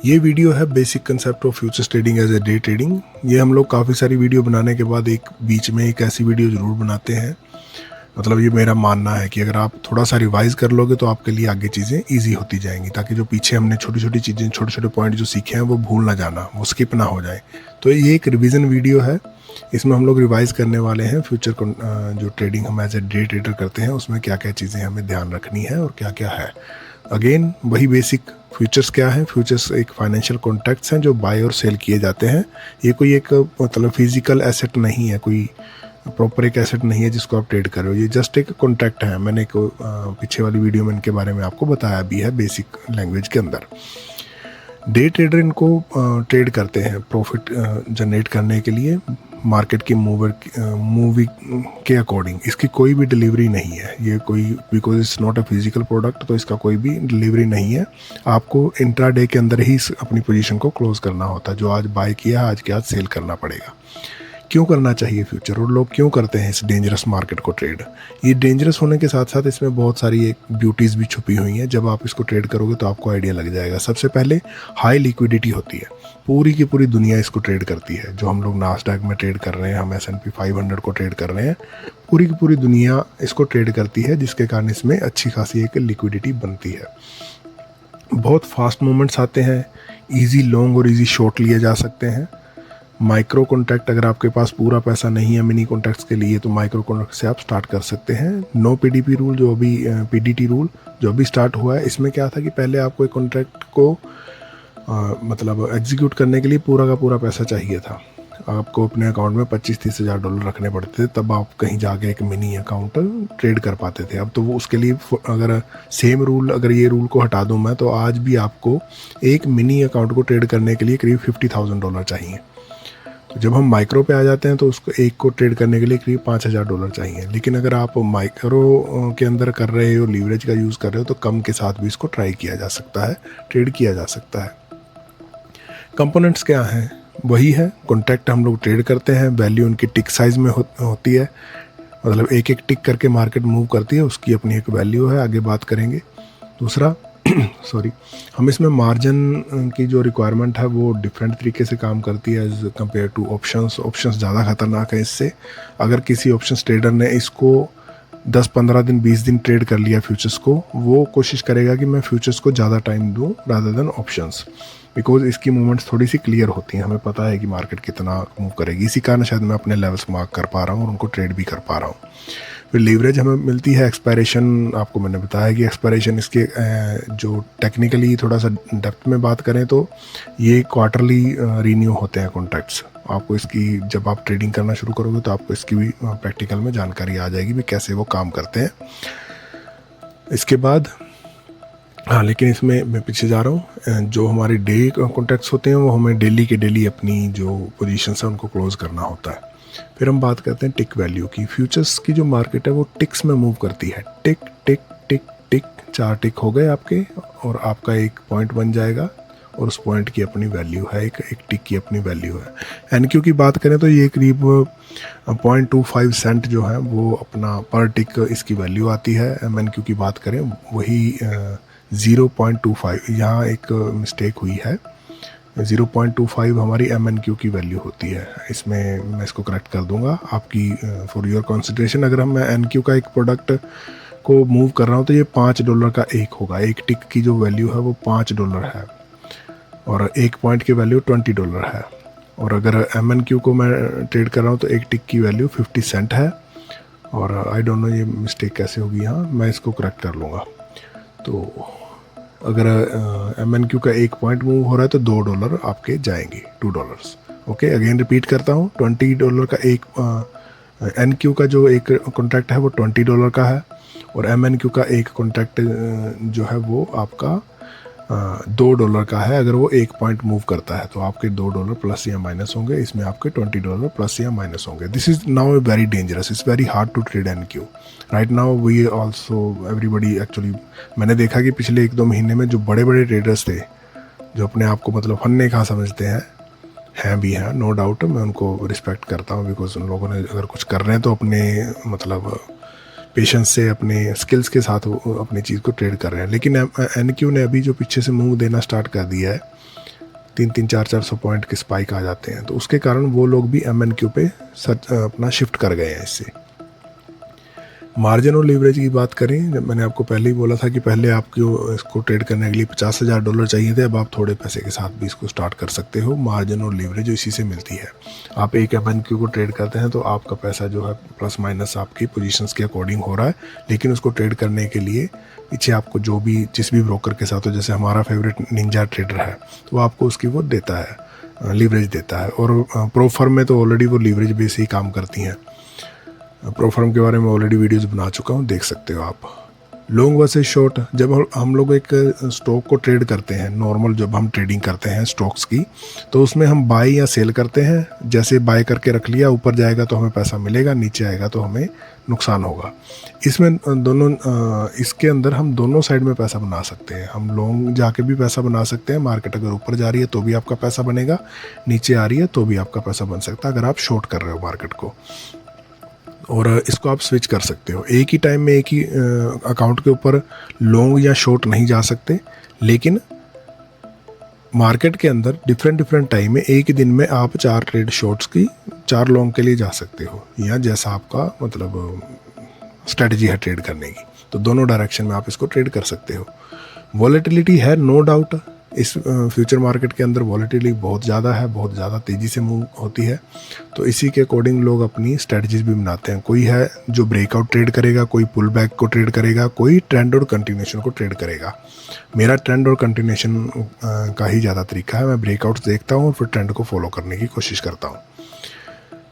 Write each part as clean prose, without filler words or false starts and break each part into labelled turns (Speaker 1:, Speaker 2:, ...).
Speaker 1: ये वीडियो है basic concept of futures trading as a day trading. ये हम लोग काफ़ी सारी वीडियो बनाने के बाद एक बीच में एक ऐसी वीडियो ज़रूर बनाते हैं। मतलब ये मेरा मानना है कि अगर आप थोड़ा सा रिवाइज कर लोगे तो आपके लिए आगे चीज़ें ईजी होती जाएंगी, ताकि जो पीछे हमने छोटी छोटी चीज़ें, छोटे छोटे पॉइंट जो सीखे हैं वो भूल ना जाना, वो स्किप ना हो जाए। तो ये एक रिवीजन वीडियो है। इसमें हम लोग रिवाइज करने वाले हैं फ्यूचर जो ट्रेडिंग हम एज ए डे ट्रेडर करते हैं उसमें क्या क्या चीज़ें हमें ध्यान रखनी है और क्या क्या है। अगेन वही बेसिक फ्यूचर्स क्या है। फ्यूचर्स एक फाइनेंशियल कॉन्ट्रैक्ट्स हैं जो बाय और सेल किए जाते हैं। ये कोई एक मतलब फिजिकल एसेट नहीं है, कोई प्रॉपर एक एसेट नहीं है जिसको आप ट्रेड कर रहे हो। ये जस्ट एक कॉन्ट्रैक्ट है। मैंने एक पीछे वाली वीडियो में इनके बारे में आपको बताया भी है बेसिक लैंग्वेज के अंदर। डे ट्रेडर इनको ट्रेड करते हैं प्रॉफिट जनरेट करने के लिए, मार्केट की मूवी के अकॉर्डिंग। इसकी कोई भी डिलीवरी नहीं है, ये कोई, because it's not a physical product, तो इसका कोई भी डिलीवरी नहीं है। आपको इंट्राडे के अंदर ही अपनी पोजीशन को क्लोज करना होता है। जो आज बाय किया आज के आज सेल करना पड़ेगा। क्यों करना चाहिए फ्यूचर और लोग क्यों करते हैं इस डेंजरस मार्केट को ट्रेड? ये डेंजरस होने के साथ साथ इसमें बहुत सारी एक ब्यूटीज़ भी छुपी हुई हैं। जब आप इसको ट्रेड करोगे तो आपको आइडिया लग जाएगा। सबसे पहले हाई लिक्विडिटी होती है। पूरी की पूरी दुनिया इसको ट्रेड करती है। जो हम लोग नास्डैक में ट्रेड कर रहे हैं, हम S&P 500 को ट्रेड कर रहे हैं, पूरी की पूरी दुनिया इसको ट्रेड करती है, जिसके कारण इसमें अच्छी खासी एक लिक्विडिटी बनती है। बहुत फास्ट मूवमेंट्स आते हैं। ईजी लॉन्ग और ईजी शॉर्ट लिए जा सकते हैं। माइक्रो कॉन्ट्रैक्ट, अगर आपके पास पूरा पैसा नहीं है मिनी कॉन्ट्रैक्ट्स के लिए, तो माइक्रो कॉन्ट्रैक्ट से आप स्टार्ट कर सकते हैं। नो PDP रूल, जो अभी PDT रूल जो अभी स्टार्ट हुआ है, इसमें क्या था कि पहले आपको एक कॉन्ट्रैक्ट को मतलब एग्जीक्यूट करने के लिए पूरा का पूरा पैसा चाहिए था। आपको अपने अकाउंट में 25-30 हज़ार डॉलर रखने पड़ते थे, तब आप कहीं जाके एक मिनी अकाउंट ट्रेड कर पाते थे। अब तो वो उसके लिए अगर सेम रूल, अगर ये रूल को हटा दूँ मैं, तो आज भी आपको एक मिनी अकाउंट को ट्रेड करने के लिए करीब $50,000 चाहिए। तो जब हम माइक्रो पे आ जाते हैं तो उसको एक को ट्रेड करने के लिए करीब $5,000 चाहिए। लेकिन अगर आप माइक्रो के अंदर कर रहे हो, लीवरेज का यूज़ कर रहे हो, तो कम के साथ भी इसको ट्राई किया जा सकता है, ट्रेड किया जा सकता है। कंपोनेंट्स क्या हैं? वही है कॉन्ट्रैक्ट हम लोग ट्रेड करते हैं। वैल्यू उनकी टिक साइज़ में होती है, मतलब एक एक टिक करके मार्केट मूव करती है, उसकी अपनी एक वैल्यू है, आगे बात करेंगे। दूसरा सॉरी, हम इसमें मार्जिन की जो रिक्वायरमेंट है वो डिफरेंट तरीके से काम करती है as compare to options. Options ज़्यादा खतरनाक है इससे। अगर किसी ऑप्शंस ट्रेडर ने इसको 10-15 दिन 20 दिन ट्रेड कर लिया फ्यूचर्स को, वो कोशिश करेगा कि मैं फ्यूचर्स को ज़्यादा टाइम दूँ रादर देन ऑप्शंस, बिकॉज इसकी मूवमेंट्स थोड़ी सी क्लियर होती हैं। हमें पता है कि मार्केट कितना मूव करेगी। इसी कारण शायद मैं अपने लेवल्स मार्क कर पा रहा हूँ और उनको ट्रेड भी कर पा रहा हूँ। फिर लीवरेज हमें मिलती है। एक्सपायरेशन, आपको मैंने बताया कि एक्सपायरेशन इसके जो टेक्निकली थोड़ा सा डेप्थ में बात करें तो ये क्वार्टरली रीन्यू होते हैं कॉन्ट्रैक्ट्स। आपको इसकी, जब आप ट्रेडिंग करना शुरू करोगे तो आपको इसकी भी प्रैक्टिकल में जानकारी आ जाएगी भी कैसे वो काम करते हैं। इसके बाद लेकिन इसमें मैं पीछे जा रहा हूँ। जो हमारे डे कॉन्ट्रैक्ट्स होते हैं वो हमें डेली के डेली अपनी जो पोजीशंस है उनको क्लोज करना होता है। फिर हम बात करते हैं टिक वैल्यू की। फ्यूचर्स की जो मार्केट है वो टिक्स में मूव करती है। टिक टिक टिक टिक, 4 टिक हो गए आपके और आपका एक पॉइंट बन जाएगा और उस पॉइंट की अपनी वैल्यू है, एक टिक की अपनी वैल्यू है। NQ की बात करें तो ये करीब 0.25 सेंट जो है वो अपना पर टिक इसकी वैल्यू आती है। MNQ की बात करें वही 0.25, यहाँ एक मिस्टेक हुई है। 0.25 हमारी MNQ की वैल्यू होती है। इसमें मैं इसको करेक्ट कर दूंगा आपकी फॉर योर कंसिडरेशन। अगर मैं NQ का एक प्रोडक्ट को मूव कर रहा हूँ तो ये $5 का एक होगा। एक टिक की जो वैल्यू है वो $5 है और एक पॉइंट की वैल्यू $20 है। और अगर MNQ को मैं ट्रेड कर रहा हूँ तो एक टिक की वैल्यू 50 सेंट है। और आई डोंट नो ये मिस्टेक कैसे होगी यहाँ, मैं इसको करेक्ट कर लूँगा। तो अगर MNQ का एक पॉइंट मूव हो रहा है तो $2 आपके जाएंगे, $2। ओके, अगेन रिपीट करता हूँ। $20 का एक NQ का जो एक कॉन्ट्रैक्ट है वो $20 का है और MNQ का एक कॉन्ट्रैक्ट जो है वो आपका $2 का है। अगर वो एक पॉइंट मूव करता है तो आपके $2 प्लस या माइनस होंगे, इसमें आपके $20 प्लस या माइनस होंगे। This is now very dangerous, it's very hard to trade NQ right now. We also everybody actually, मैंने देखा कि पिछले 1-2 महीने में जो बड़े बड़े ट्रेडर्स थे, जो अपने आप को मतलब फन्ने खा समझते हैं भी हैं, नो डाउट, मैं उनको रिस्पेक्ट करता हूँ, बिकॉज उन लोगों ने अगर कुछ कर रहे हैं तो अपने मतलब पेशेंस से अपने स्किल्स के साथ वो अपनी चीज़ को ट्रेड कर रहे हैं। लेकिन NQ ने अभी जो पीछे से मूव देना स्टार्ट कर दिया है, 300-400 पॉइंट के स्पाइक आ जाते हैं, तो उसके कारण वो लोग भी MNQ पे अपना शिफ्ट कर गए हैं। इससे मार्जिन और लीवरेज की बात करें, जब मैंने आपको पहले ही बोला था कि पहले आपको इसको ट्रेड करने के लिए $50,000 चाहिए थे, अब आप थोड़े पैसे के साथ भी इसको स्टार्ट कर सकते हो। मार्जिन और लीवरेज इसी से मिलती है। आप एक MNQ को ट्रेड करते हैं तो आपका पैसा जो है प्लस माइनस आपकी पोजीशंस के अकॉर्डिंग हो रहा है, लेकिन उसको ट्रेड करने के लिए पीछे आपको जो भी जिस भी ब्रोकर के साथ हो, जैसे हमारा फेवरेट निंजा ट्रेडर है, तो आपको उसकी वो देता है, लीवरेज देता है। और प्रो फर्म में तो ऑलरेडी वो लीवरेज बेस ही काम करती हैं। प्रो फर्म के बारे में ऑलरेडी वीडियोस बना चुका हूँ, देख सकते हो आप। लॉन्ग वर्सेस शॉर्ट, जब हम लोग एक स्टॉक को ट्रेड करते हैं, नॉर्मल जब हम ट्रेडिंग करते हैं स्टॉक्स की, तो उसमें हम बाय या सेल करते हैं। जैसे बाय करके रख लिया, ऊपर जाएगा तो हमें पैसा मिलेगा, नीचे आएगा तो हमें नुकसान होगा। इसमें दोनों इसके अंदर हम दोनों साइड में पैसा बना सकते हैं। हम लॉन्ग जाके भी पैसा बना सकते हैं, मार्केट अगर ऊपर जा रही है तो भी आपका पैसा बनेगा, नीचे आ रही है तो भी आपका पैसा बन सकता है, अगर आप शॉर्ट कर रहे हो मार्केट को। और इसको आप स्विच कर सकते हो। एक ही टाइम में एक ही अकाउंट के ऊपर लॉन्ग या शॉर्ट नहीं जा सकते, लेकिन मार्केट के अंदर डिफरेंट टाइम में एक ही दिन में आप 4 ट्रेड शॉर्ट्स की 4 लॉन्ग के लिए जा सकते हो, या जैसा आपका मतलब स्ट्रेटजी है ट्रेड करने की, तो दोनों डायरेक्शन में आप इसको ट्रेड कर सकते हो। वॉलेटिलिटी है नो डाउट, इस फ्यूचर मार्केट के अंदर वॉलेटिलिटी बहुत ज़्यादा है, बहुत ज़्यादा तेज़ी से मूव होती है, तो इसी के अकॉर्डिंग लोग अपनी स्ट्रेटजीज भी बनाते हैं। कोई है जो ब्रेकआउट ट्रेड करेगा, कोई पुल बैक को ट्रेड करेगा, कोई ट्रेंड और कंटिन्यूएशन को ट्रेड करेगा। मेरा ट्रेंड और कंटिन्यूएशन का ही ज़्यादा तरीका है। मैं ब्रेकआउट्स देखता हूँ और फिर ट्रेंड को फॉलो करने की कोशिश करता हूँ।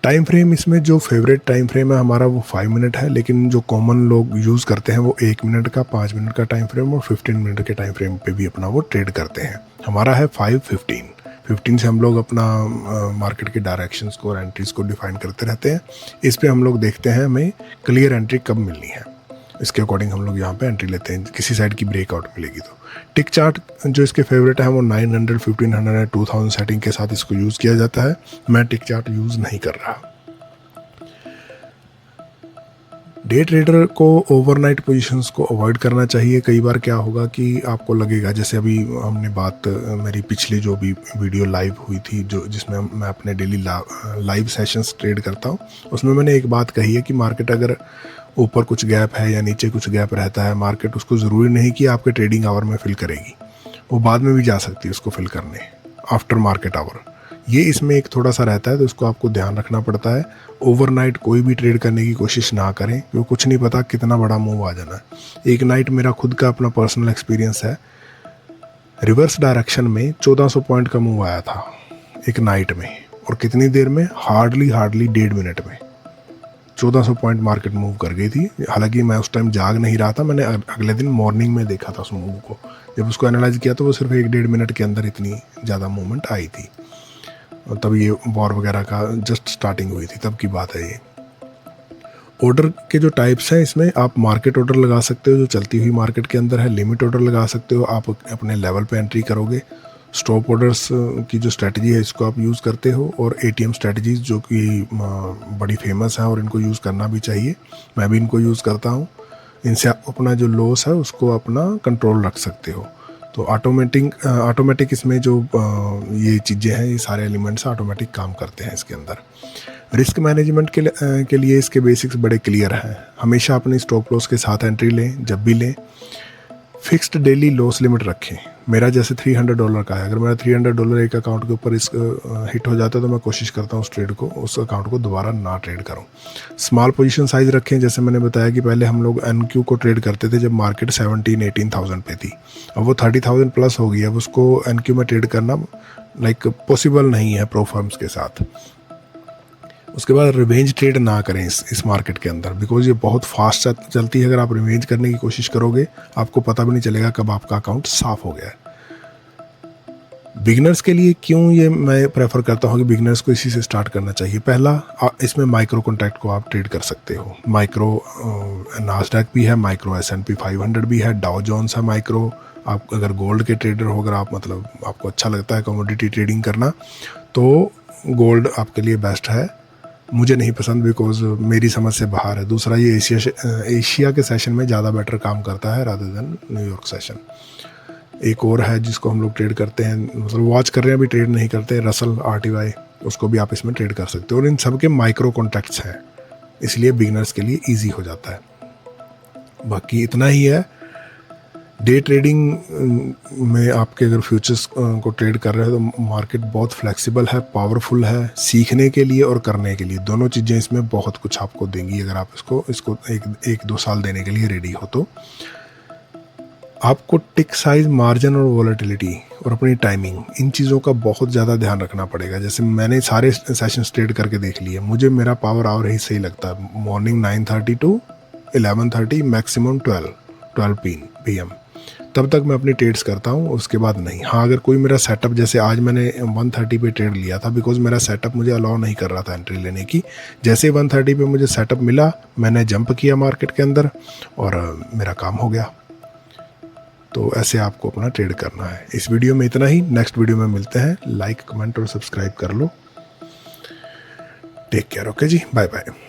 Speaker 1: टाइम फ्रेम, इसमें जो फेवरेट टाइम फ्रेम है हमारा वो 5 मिनट है, लेकिन जो कॉमन लोग यूज़ करते हैं वो 1 मिनट का, 5 मिनट का टाइम फ्रेम और 15 मिनट के टाइम फ्रेम पे भी अपना वो ट्रेड करते हैं। हमारा है 5-15 से हम लोग अपना मार्केट के डायरेक्शंस को और एंट्रीज को डिफाइन करते रहते हैं। इस पे हम लोग देखते हैं हमें क्लियर एंट्री कब मिलनी है, इसके अकॉर्डिंग हम लोग यहाँ पे एंट्री लेते हैं, किसी साइड की ब्रेकआउट मिलेगी तो। टिक चार्ट जो इसके फेवरेट है वो 900, 1500, 2000 सेटिंग के साथ इसको यूज़ किया जाता है। मैं टिक चार्ट यूज़ नहीं कर रहा। डे ट्रेडर को ओवरनाइट पोजीशंस को अवॉइड करना चाहिए। कई बार क्या होगा कि आपको लगेगा, जैसे अभी हमने बात, मेरी पिछली जो भी वीडियो लाइव हुई थी, जो जिसमें मैं अपने डेली लाइव सेशंस ट्रेड करता हूँ, उसमें मैंने एक बात कही है कि मार्केट अगर ऊपर कुछ गैप है या नीचे कुछ गैप रहता है, मार्केट उसको ज़रूरी नहीं कि आपके ट्रेडिंग आवर में फिल करेगी, वो बाद में भी जा सकती है उसको फिल करने आफ्टर मार्केट आवर। ये इसमें एक थोड़ा सा रहता है, तो इसको आपको ध्यान रखना पड़ता है। ओवरनाइट कोई भी ट्रेड करने की कोशिश ना करें, क्योंकि कुछ नहीं पता कितना बड़ा मूव आ जाना है। एक नाइट मेरा खुद का अपना पर्सनल एक्सपीरियंस है, रिवर्स डायरेक्शन में 1400 पॉइंट का मूव आया था एक नाइट में, और कितनी देर में, हार्डली 1.5 मिनट में 1400 पॉइंट मार्केट मूव कर गई थी। हालांकि मैं उस टाइम जाग नहीं रहा था, मैंने अगले दिन मॉर्निंग में देखा था उस मूव को। जब उसको एनालाइज किया तो वो सिर्फ 1-1.5 मिनट के अंदर इतनी ज़्यादा मूवमेंट आई थी, और तब ये वॉर वगैरह का जस्ट स्टार्टिंग हुई थी, तब की बात है ये। ऑर्डर के जो टाइप्स हैं, इसमें आप मार्केट ऑर्डर लगा सकते हो जो चलती हुई मार्केट के अंदर है, लिमिट ऑर्डर लगा सकते हो, आप अपने लेवल पे एंट्री करोगे, स्टॉप ऑर्डर्स की जो स्ट्रेटजी है इसको आप यूज़ करते हो, और ATM स्ट्रेटजीज जो कि बड़ी फेमस है और इनको यूज़ करना भी चाहिए, मैं भी इनको यूज़ करता हूँ। इनसे आप अपना जो लॉस है उसको अपना कंट्रोल रख सकते हो। तो ऑटोमेटिक इसमें जो ये चीज़ें हैं, ये सारे एलिमेंट्स ऑटोमेटिक काम करते हैं इसके अंदर। रिस्क मैनेजमेंट के लिए इसके बेसिक्स बड़े क्लियर हैं। हमेशा अपनी स्टॉप लॉस के साथ एंट्री लें, जब भी लें। फिक्स्ड डेली लॉस लिमिट रखें। मेरा जैसे $300 का है, अगर मेरा $300 एक अकाउंट के ऊपर हिट हो जाता है तो मैं कोशिश करता हूँ उस अकाउंट को दोबारा ना ट्रेड करूँ। स्मॉल पोजीशन साइज़ रखें। जैसे मैंने बताया कि पहले हम लोग NQ को ट्रेड करते थे जब मार्केट 17-18,000 पे थी, अब वो 30,000 प्लस हो गई। अब उसको NQ में ट्रेड करना पॉसिबल नहीं है प्रो फर्म्स के साथ। उसके बाद रिवेंज ट्रेड ना करें इस मार्केट के अंदर, बिकॉज ये बहुत फास्ट चलती है। अगर आप रिवेंज करने की कोशिश करोगे आपको पता भी नहीं चलेगा कब आपका अकाउंट साफ हो गया है। बिगिनर्स के लिए क्यों ये मैं प्रेफर करता हूँ कि बिगिनर्स को इसी से स्टार्ट करना चाहिए। पहला, इसमें माइक्रो कॉन्ट्रैक्ट को आप ट्रेड कर सकते हो। माइक्रो नास्डैक भी है, माइक्रो S&P 500 भी है, डाउ जोन्स है माइक्रो। आप अगर गोल्ड के ट्रेडर हो, अगर आप आपको अच्छा लगता है कमोडिटी ट्रेडिंग करना, तो गोल्ड आपके लिए बेस्ट है। मुझे नहीं पसंद बिकॉज मेरी समझ से बाहर है। दूसरा ये एशिया के सेशन में ज़्यादा बेटर काम करता है रादर देन न्यूयॉर्क सेशन। एक और है जिसको हम लोग ट्रेड करते हैं, मतलब वॉच कर रहे हैं, अभी ट्रेड नहीं करते, रसल RTY, उसको भी आप इसमें ट्रेड कर सकते हो। और इन सब के माइक्रो कॉन्ट्रैक्ट्स हैं, इसलिए बिगनर्स के लिए ईजी हो जाता है। बाकी इतना ही है। डे ट्रेडिंग में आपके अगर फ्यूचर्स को ट्रेड कर रहे हो तो मार्केट बहुत फ्लेक्सिबल है, पावरफुल है, सीखने के लिए और करने के लिए दोनों चीज़ें इसमें बहुत कुछ आपको देंगी अगर आप इसको एक दो साल देने के लिए रेडी हो तो। आपको टिक साइज, मार्जिन और वॉलेटिलिटी और अपनी टाइमिंग, इन चीज़ों का बहुत ज़्यादा ध्यान रखना पड़ेगा। जैसे मैंने सारे सेशन ट्रेड करके देख लिए, मुझे मेरा पावर आवर ही सही लगता है, मॉर्निंग 9:30 to 11:30, मैक्सिमम 12 PM, तब तक मैं अपनी ट्रेड्स करता हूँ, उसके बाद नहीं। हाँ, अगर कोई मेरा सेटअप, जैसे आज मैंने 1:30 पे ट्रेड लिया था बिकॉज मेरा सेटअप मुझे अलाउ नहीं कर रहा था एंट्री लेने की। जैसे 1:30 पे मुझे सेटअप मिला, मैंने जंप किया मार्केट के अंदर और मेरा काम हो गया। तो ऐसे आपको अपना ट्रेड करना है। इस वीडियो में इतना ही, नेक्स्ट वीडियो में मिलते हैं। लाइक, कमेंट और सब्सक्राइब कर लो। टेक केयर, ओके जी, बाय बाय।